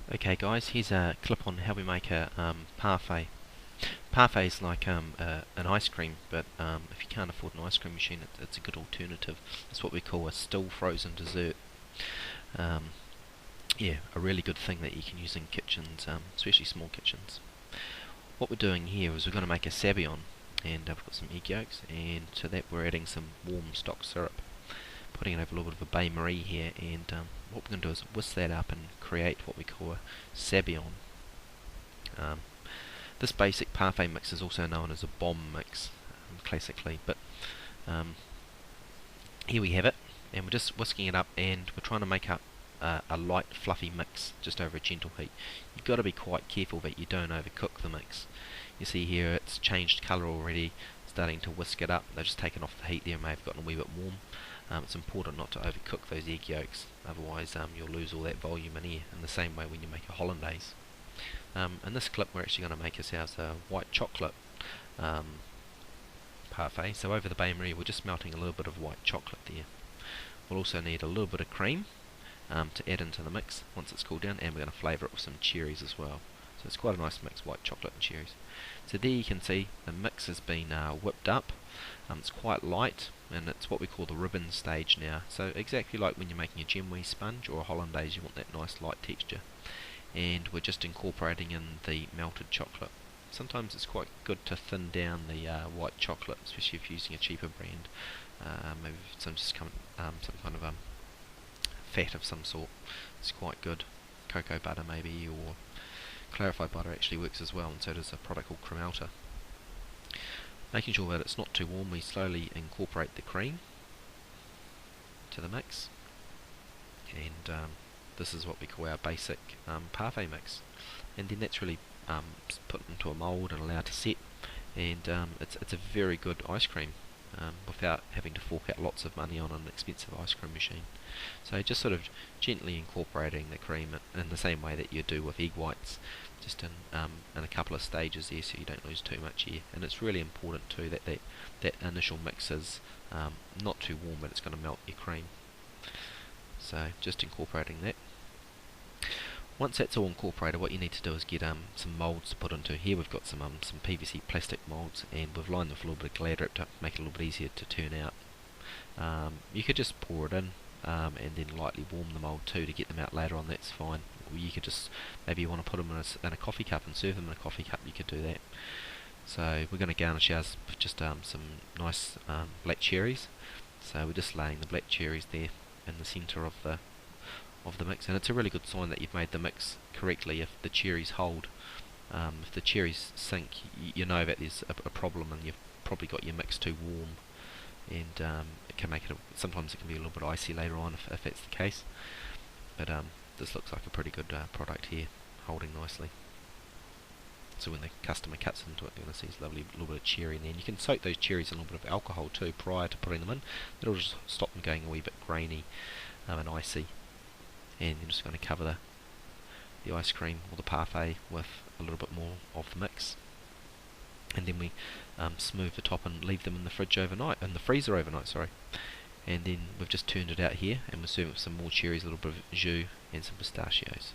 Okay guys, here's a clip on how we make a parfait. Parfait is like an ice cream, but if you can't afford an ice cream machine, it's a good alternative. It's what we call a still frozen dessert. Um, yeah, a really good thing that you can use in kitchens, especially small kitchens. What we're doing here is we're going to make a sabayon, and I've got some egg yolks, and to that we're adding some warm stock syrup. Putting it over a little bit of a bain-marie here, and what we're going to do is whisk that up and create what we call a sabayon. This basic parfait mix is also known as a bomb mix, classically, but here we have it, and we're just whisking it up, and we're trying to make up a light, fluffy mix just over a gentle heat. You've got to be quite careful that you don't overcook the mix. You see here it's changed colour already, starting to whisk it up. They've just taken off the heat there, may have gotten a wee bit warm. It's important not to overcook those egg yolks, otherwise you'll lose all that volume in here, in the same way when you make a hollandaise. In this clip we're actually going to make ourselves a white chocolate parfait. So over the bain-marie we're just melting a little bit of white chocolate there. We'll also need a little bit of cream to add into the mix once it's cooled down, and we're going to flavour it with some cherries as well. So it's quite a nice mix, white chocolate and cherries. So there you can see the mix has been whipped up. It's quite light, and it's what we call the ribbon stage now. So exactly like when you're making a genuine sponge or a hollandaise, you want that nice light texture. And we're just incorporating in the melted chocolate. Sometimes it's quite good to thin down the white chocolate, especially if you're using a cheaper brand. Maybe some kind of fat of some sort. It's quite good. Cocoa butter maybe, or clarified butter actually works as well, and so does a product called Cremelta. Making sure that it's not too warm, we slowly incorporate the cream to the mix, and this is what we call our basic parfait mix. And then that's really put into a mould and allowed to set, and it's a very good ice cream without having to fork out lots of money on an expensive ice cream machine. So just sort of gently incorporating the cream in the same way that you do with egg whites, just in a couple of stages there, so you don't lose too much here. And it's really important too that that initial mix is not too warm, but it's going to melt your cream. So just incorporating that. Once that's all incorporated, what you need to do is get some moulds to put into. Here we've got some PVC plastic moulds, and we've lined them with a little bit of Glad wrap to make it a little bit easier to turn out. You could just pour it in and then lightly warm the mould too to get them out later on, that's fine. Or you could just, maybe you want to put them in a coffee cup and serve them in a coffee cup, you could do that. So we're going to garnish ours with just some nice black cherries. So we're just laying the black cherries there in the centre of the mix, and it's a really good sign that you've made the mix correctly if the cherries hold. If the cherries sink, you know that there's a problem, and you've probably got your mix too warm, and it can make it sometimes it can be a little bit icy later on if that's the case. But this looks like a pretty good product here, holding nicely. So when the customer cuts into it, you're going to see this lovely little bit of cherry in there. And you can soak those cherries in a little bit of alcohol too prior to putting them in. That'll just stop them going a wee bit grainy and icy. And you're just going to cover the ice cream or the parfait with a little bit more of the mix, and then we smooth the top and leave them in the fridge overnight, in the freezer overnight, sorry. And then we've just turned it out here, and we're serving with some more cherries, a little bit of jus and some pistachios.